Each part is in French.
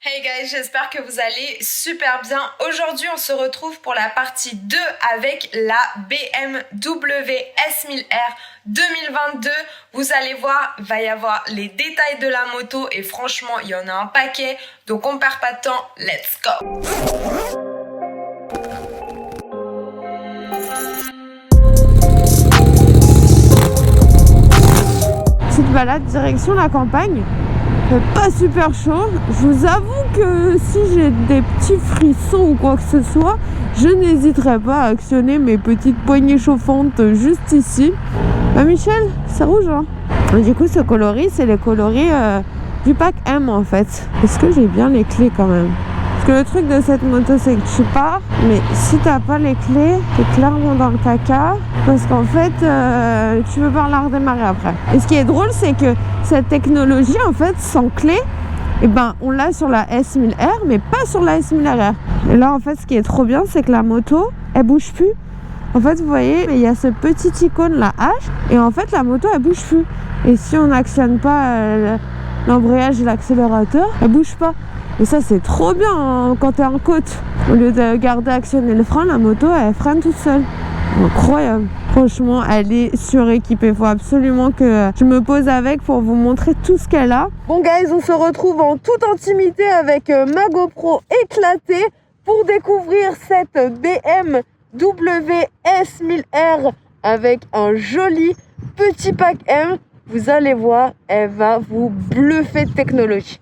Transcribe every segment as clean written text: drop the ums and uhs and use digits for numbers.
Hey guys, j'espère que vous allez super bien. Aujourd'hui, on se retrouve pour la partie 2 avec la BMW S1000R 2022. Vous allez voir, il va y avoir les détails de la moto et franchement, il y en a un paquet. Donc on perd pas de temps, let's go! Petite balade direction la campagne. Pas super chaud. Je vous avoue que si j'ai des petits frissons ou quoi que ce soit, je n'hésiterai pas à actionner mes petites poignées chauffantes juste ici. Bah Michel, c'est rouge hein. Et du coup ce coloris, c'est les coloris du pack M en fait. Est-ce que j'ai bien les clés quand même? Parce que le truc de cette moto c'est que tu pars, mais si t'as pas les clés, t'es clairement dans le caca. Parce qu'en fait, tu veux pas la redémarrer après. Et ce qui est drôle, c'est que cette technologie, en fait, sans clé, eh ben, on l'a sur la S1000R, mais pas sur la S1000RR. Et là, en fait, ce qui est trop bien, c'est que la moto, elle bouge plus. En fait, vous voyez, il y a ce petit icône, la hache, et en fait, la moto, elle bouge plus. Et si on n'actionne pas l'embrayage et l'accélérateur, elle bouge pas. Et ça, c'est trop bien hein, quand t'es en côte. Au lieu de garder actionner le frein, la moto, elle freine toute seule. Incroyable. Franchement, elle est suréquipée. Il faut absolument que je me pose avec pour vous montrer tout ce qu'elle a. Bon, guys, on se retrouve en toute intimité avec ma GoPro éclatée pour découvrir cette BMW S1000R avec un joli petit pack M. Vous allez voir, elle va vous bluffer de technologie.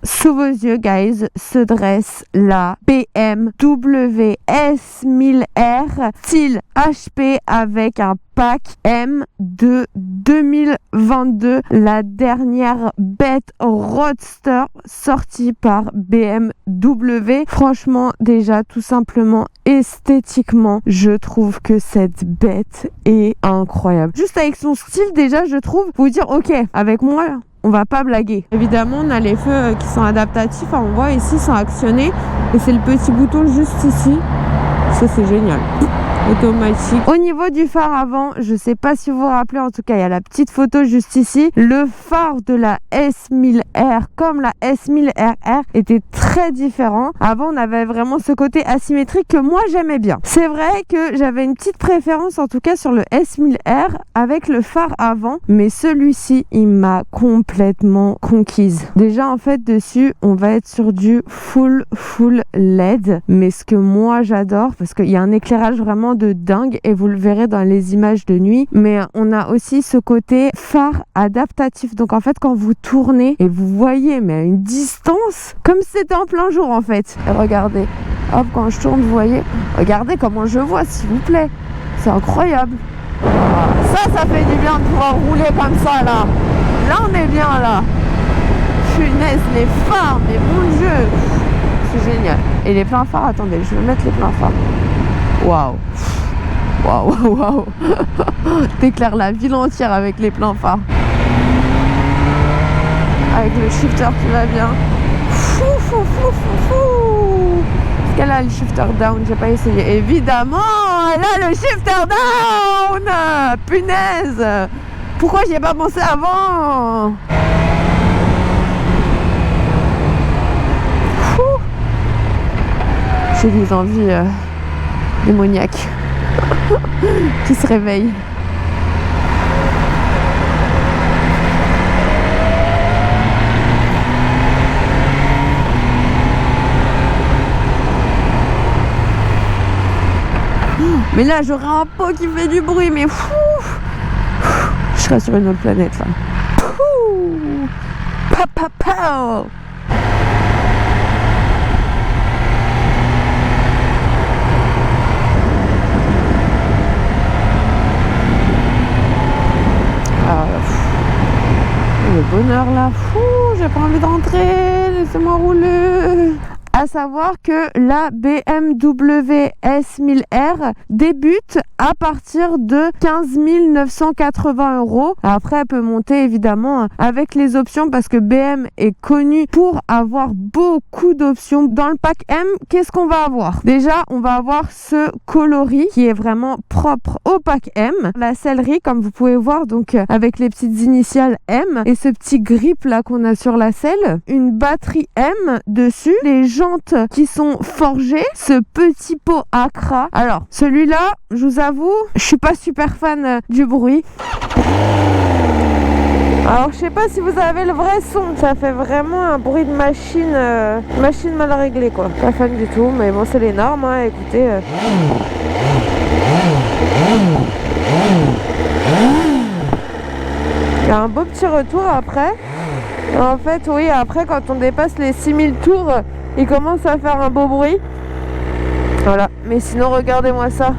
Sous vos yeux, guys, se dresse la BMW S1000R style HP avec un pack M de 2022, la dernière bête roadster sortie par BMW. Franchement, déjà, tout simplement, esthétiquement, je trouve que cette bête est incroyable. Juste avec son style, déjà, je trouve, vous dire, ok, avec moi, on va pas blaguer. Évidemment, on a les feux qui sont adaptatifs. On voit ici, sont actionnés. Et c'est le petit bouton juste ici. Ça, c'est génial. Automatique. Au niveau du phare avant, je sais pas si vous vous rappelez, en tout cas, il y a la petite photo juste ici. Le phare de la S1000R, comme la S1000RR, était très différent. Avant, on avait vraiment ce côté asymétrique que moi, j'aimais bien. C'est vrai que j'avais une petite préférence, en tout cas, sur le S1000R avec le phare avant. Mais celui-ci, il m'a complètement conquise. Déjà, en fait, dessus, on va être sur du full LED. Mais ce que moi, j'adore, parce qu'il y a un éclairage vraiment de dingue et vous le verrez dans les images de nuit, mais on a aussi ce côté phare adaptatif, donc en fait quand vous tournez et vous voyez mais à une distance comme si c'était en plein jour en fait. Et regardez, hop, quand je tourne vous voyez, regardez comment je vois s'il vous plaît, c'est incroyable. Ça fait du bien de pouvoir rouler comme ça là on est bien là. Punaise, les phares, mais mon dieu, c'est génial. Et les pleins phares, attendez, je vais mettre les pleins phares. Waouh. T'éclaires la ville entière avec les pleins phares. Avec le shifter qui va bien. Fou. Est-ce qu'elle a le shifter down? J'ai pas essayé. Évidemment, elle a le shifter down. Punaise. Pourquoi j'y ai pas pensé avant? Fou. J'ai des envies démoniaques qui se réveillent. Mais là j'aurais un pot qui fait du bruit, mais fou. Je serais sur une autre planète là. Papa. Le bonheur là, fou, j'ai pas envie de rentrer, laissez-moi rouler. à savoir que la BMW S1000R débute à partir de 15 980 €. Après, elle peut monter évidemment avec les options parce que BM est connu pour avoir beaucoup d'options. Dans le pack M, qu'est-ce qu'on va avoir? Déjà, on va avoir ce coloris qui est vraiment propre au pack M. La sellerie, comme vous pouvez voir, donc avec les petites initiales M et ce petit grip là qu'on a sur la selle. Une batterie M dessus. Les jantes qui sont forgées. Ce petit pot Accra. Alors, celui-là, je vous avoue, je suis pas super fan du bruit. Alors je sais pas si vous avez le vrai son, ça fait vraiment un bruit de machine mal réglée quoi. Pas fan du tout, mais bon c'est les normes, hein, écoutez. Il y a un beau petit retour après. En fait oui, après quand on dépasse les 6000 tours, il commence à faire un beau bruit. Voilà, mais sinon regardez-moi ça.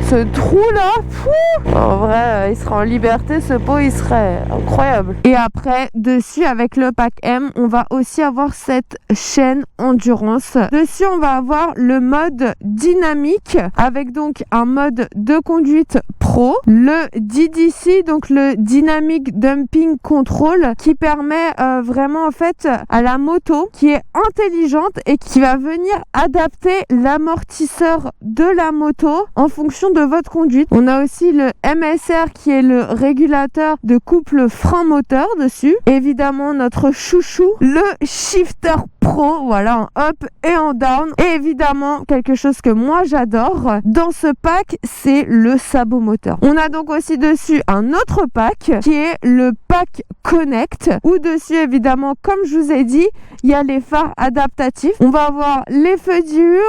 Ce trou là, fou! En vrai, il serait en liberté, ce pot, il serait incroyable. Et après, dessus, avec le pack M, on va aussi avoir cette chaîne endurance. Dessus, on va avoir le mode dynamique, avec donc un mode de conduite pro. Le DDC, donc le Dynamic Dumping Control, qui permet vraiment en fait à la moto, qui est intelligente et qui va venir adapter l'amortisseur de la moto en fonction de votre conduite. On a aussi le MSR qui est le régulateur de couple frein-moteur dessus. Évidemment notre chouchou, le Shifter Pro, voilà, en up et en down. Et évidemment quelque chose que moi j'adore dans ce pack, c'est le sabot moteur. On a donc aussi dessus un autre pack qui est le pack Connect, où dessus évidemment, comme je vous ai dit, il y a les phares adaptatifs. On va avoir les feux diurnes,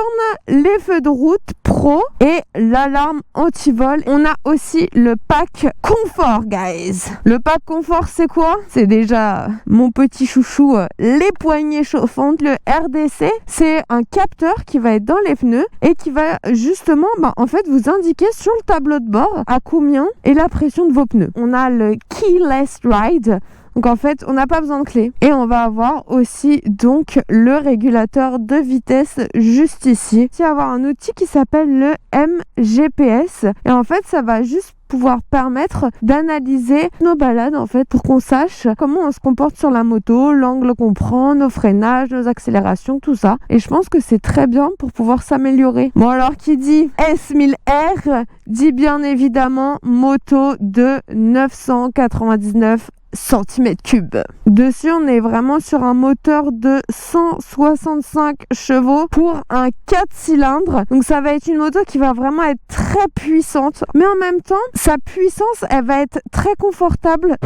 les feux de route pro et l'alarme anti-vol. On a aussi le pack confort, guys. Le pack confort, c'est quoi? C'est déjà mon petit chouchou, les poignées chauffantes. Le RDC, c'est un capteur qui va être dans les pneus et qui va justement, en fait, vous indiquer sur le tableau de bord à combien est la pression de vos pneus. On a le Keyless Ride. Donc en fait, on n'a pas besoin de clé. Et on va avoir aussi donc le régulateur de vitesse juste ici. Il va y avoir un outil qui s'appelle le MGPS. Et en fait, ça va juste pouvoir permettre d'analyser nos balades en fait pour qu'on sache comment on se comporte sur la moto, l'angle qu'on prend, nos freinages, nos accélérations, tout ça. Et je pense que c'est très bien pour pouvoir s'améliorer. Bon alors qui dit S1000R dit bien évidemment moto de 999 cm3. Dessus, on est vraiment sur un moteur de 165 chevaux pour un 4 cylindres. Donc ça va être une moto qui va vraiment être très puissante, mais en même temps, sa puissance, elle va être très confortable.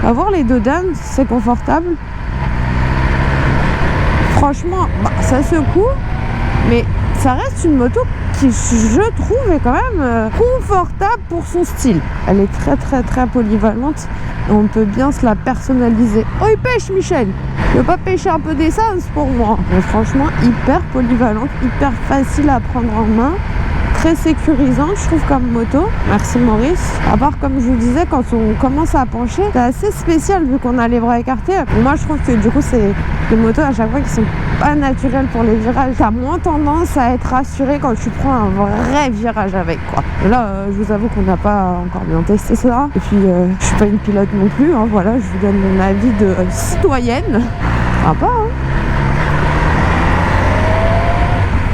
Avoir les dos down, c'est confortable. Franchement, ça secoue, mais ça reste une moto qui, je trouve, est quand même confortable pour son style. Elle est très très très polyvalente et on peut bien se la personnaliser. Oh, il pêche, Michel! Il veut pas pêcher un peu d'essence pour moi? Mais franchement, hyper polyvalente, hyper facile à prendre en main. Très sécurisante, je trouve, comme moto. Merci Maurice. À part, comme je vous disais, quand on commence à pencher, c'est assez spécial vu qu'on a les bras écartés. Moi, je trouve que du coup, c'est des motos à chaque fois qui sont pas naturelles pour les virages. T'as moins tendance à être rassuré quand tu prends un vrai virage avec, quoi. Et là, je vous avoue qu'on n'a pas encore bien testé ça. Et puis, je suis pas une pilote non plus. Hein. Voilà, je vous donne mon avis de citoyenne. Sympa, hein.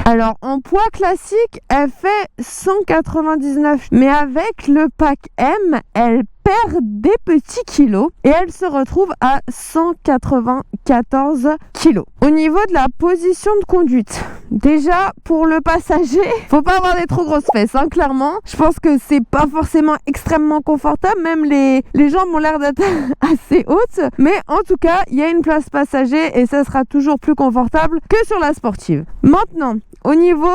Alors, en poids classique, elle fait 199. Mais avec le pack M, elle perd des petits kilos et elle se retrouve à 194 kilos. Au niveau de la position de conduite, déjà pour le passager, faut pas avoir des trop grosses fesses, hein, clairement. Je pense que c'est pas forcément extrêmement confortable, même les jambes ont l'air d'être assez hautes. Mais en tout cas, il y a une place passager et ça sera toujours plus confortable que sur la sportive. Maintenant, au niveau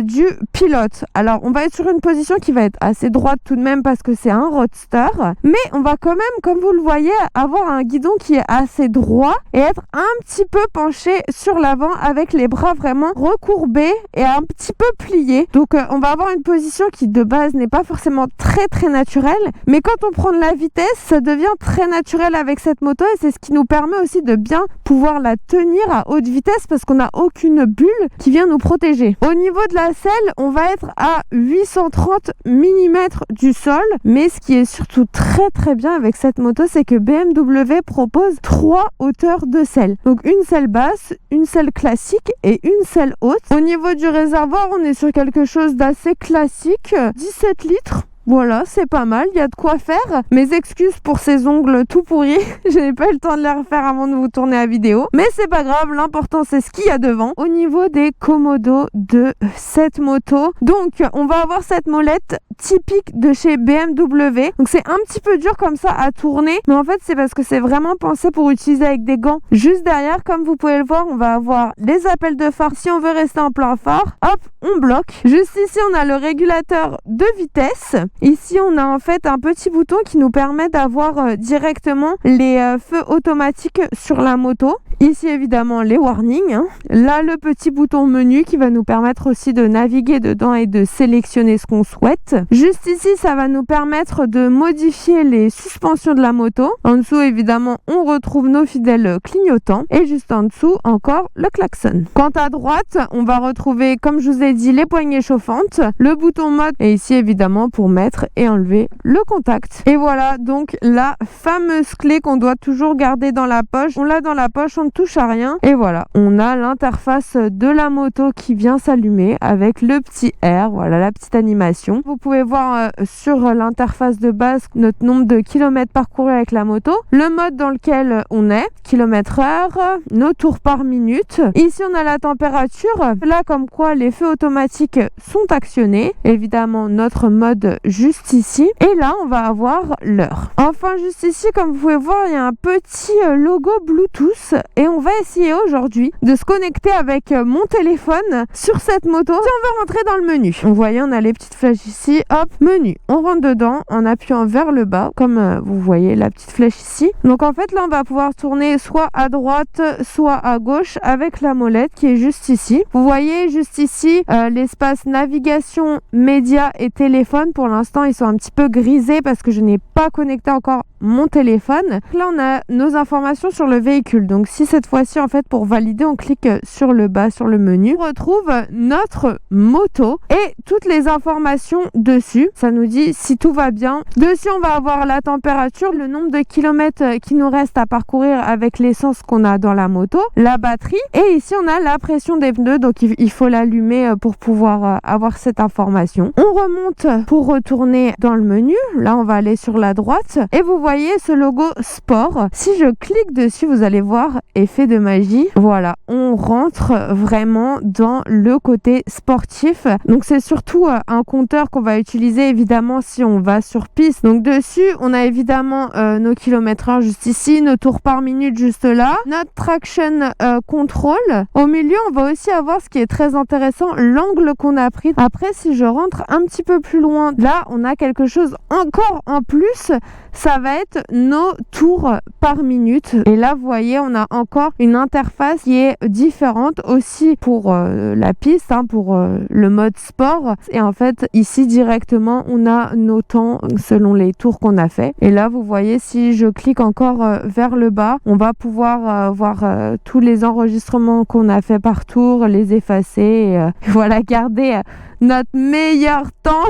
du pilote, alors on va être sur une position qui va être assez droite tout de même parce que c'est un roadster. longueur, mais on va quand même, comme vous le voyez, avoir un guidon qui est assez droit et être un petit peu penché sur l'avant avec les bras vraiment recourbés et un petit peu pliés. Donc on va avoir une position qui de base n'est pas forcément très naturelle, mais quand on prend de la vitesse, ça devient très naturel avec cette moto et c'est ce qui nous permet aussi de bien pouvoir la tenir à haute vitesse parce qu'on n'a aucune bulle qui vient nous protéger. Au niveau de la selle, on va être à 830 mm du sol, mais ce qui est surtout très bien avec cette moto, c'est que BMW propose 3 hauteurs de selle. Donc une selle basse, une selle classique et une selle haute. Au niveau du réservoir, on est sur quelque chose d'assez classique, 17 litres. Voilà, c'est pas mal, il y a de quoi faire. Mes excuses pour ces ongles tout pourris, je n'ai pas eu le temps de les refaire avant de vous tourner la vidéo. Mais c'est pas grave, l'important c'est ce qu'il y a devant. Au niveau des commodos de cette moto, donc on va avoir cette molette typique de chez BMW. Donc c'est un petit peu dur comme ça à tourner, mais en fait c'est parce que c'est vraiment pensé pour utiliser avec des gants. Juste derrière, comme vous pouvez le voir, on va avoir les appels de phare. Si on veut rester en plein phare, hop, on bloque. Juste ici, on a le régulateur de vitesse. Ici, on a en fait un petit bouton qui nous permet d'avoir directement les feux automatiques sur la moto. Ici, évidemment, les warnings. Là, le petit bouton menu qui va nous permettre aussi de naviguer dedans et de sélectionner ce qu'on souhaite. Juste ici, ça va nous permettre de modifier les suspensions de la moto. En dessous, évidemment, on retrouve nos fidèles clignotants. Et juste en dessous, encore le klaxon. Quant à droite, on va retrouver, comme je vous ai dit, les poignées chauffantes, le bouton mode et ici, évidemment, pour mettre et enlever le contact. Et voilà donc la fameuse clé qu'on doit toujours garder dans la poche. On l'a dans la poche, on ne touche à rien. Et voilà, on a l'interface de la moto qui vient s'allumer avec le petit R, voilà la petite animation. Vous pouvez voir sur l'interface de base notre nombre de kilomètres parcourus avec la moto, le mode dans lequel on est, kilomètres/heure, nos tours par minute. Ici on a la température, là comme quoi les feux automatiques sont actionnés. Évidemment notre mode juste ici. Et là, on va avoir l'heure. Enfin, juste ici, comme vous pouvez voir, il y a un petit logo Bluetooth et on va essayer aujourd'hui de se connecter avec mon téléphone sur cette moto. Si on veut rentrer dans le menu, vous voyez, on a les petites flèches ici. Hop, menu. On rentre dedans en appuyant vers le bas, comme vous voyez la petite flèche ici. Donc en fait, là, on va pouvoir tourner soit à droite, soit à gauche avec la molette qui est juste ici. Vous voyez juste ici l'espace navigation, médias et téléphone. Pour l'instant, ils sont un petit peu grisés parce que je n'ai pas connecté encore mon téléphone. Là, on a nos informations sur le véhicule. Donc, si cette fois-ci, en fait, pour valider, on clique sur le bas, sur le menu, on retrouve notre moto et toutes les informations dessus. Ça nous dit si tout va bien. Dessus, on va avoir la température, le nombre de kilomètres qui nous reste à parcourir avec l'essence qu'on a dans la moto, la batterie. Et ici, on a la pression des pneus. Donc, il faut l'allumer pour pouvoir avoir cette information. On remonte pour retourner dans le menu. Là, on va aller sur la droite et vous voyez ce logo sport. Si je clique dessus, vous allez voir effet de magie. Voilà, on rentre vraiment dans le côté sportif. Donc, c'est surtout un compteur qu'on va utiliser évidemment si on va sur piste. Donc, dessus, on a évidemment nos kilomètres-heure juste ici, nos tours par minute juste là, notre traction control. Au milieu, on va aussi avoir ce qui est très intéressant, l'angle qu'on a pris. Après, si je rentre un petit peu plus loin, là, on a quelque chose encore en plus, ça va être nos tours par minute. Et là, vous voyez, on a encore une interface qui est différente aussi pour la piste, pour le mode sport. Et en fait, ici, directement, on a nos temps selon les tours qu'on a fait. Et là, vous voyez, si je clique encore vers le bas, on va pouvoir voir tous les enregistrements qu'on a fait par tour, les effacer et voilà, garder notre meilleur temps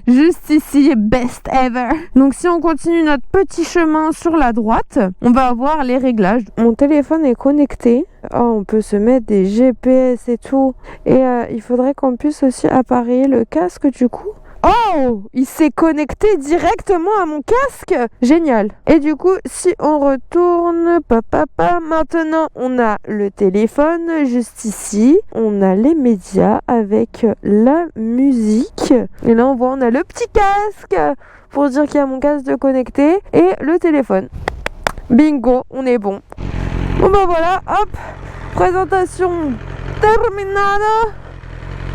juste ici, best ever. Donc si on continue notre petit chemin sur la droite, on va avoir les réglages. Mon téléphone est connecté. Oh, on peut se mettre des GPS et tout. Et il faudrait qu'on puisse aussi appareiller le casque du coup. Oh, il s'est connecté directement à mon casque. Génial. Et du coup, si on retourne, maintenant on a le téléphone juste ici. On a les médias avec la musique. Et là, on voit, on a le petit casque pour dire qu'il y a mon casque de connecté et le téléphone. Bingo, on est bon. Bon bah voilà, hop, présentation terminada.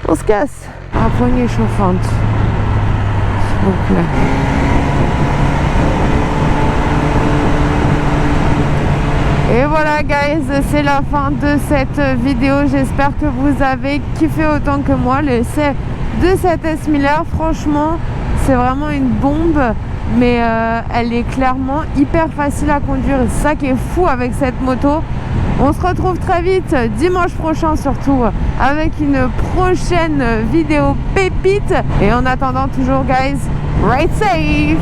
On se casse. Un poignée chauffante. S'il vous plaît. Et voilà guys, c'est la fin de cette vidéo. J'espère que vous avez kiffé autant que moi. L'essai de cette S1000R, franchement, c'est vraiment une bombe. Mais elle est clairement hyper facile à conduire. C'est ça qui est fou avec cette moto. On se retrouve très vite, dimanche prochain surtout, avec une prochaine vidéo pépite. Et en attendant toujours guys, ride safe!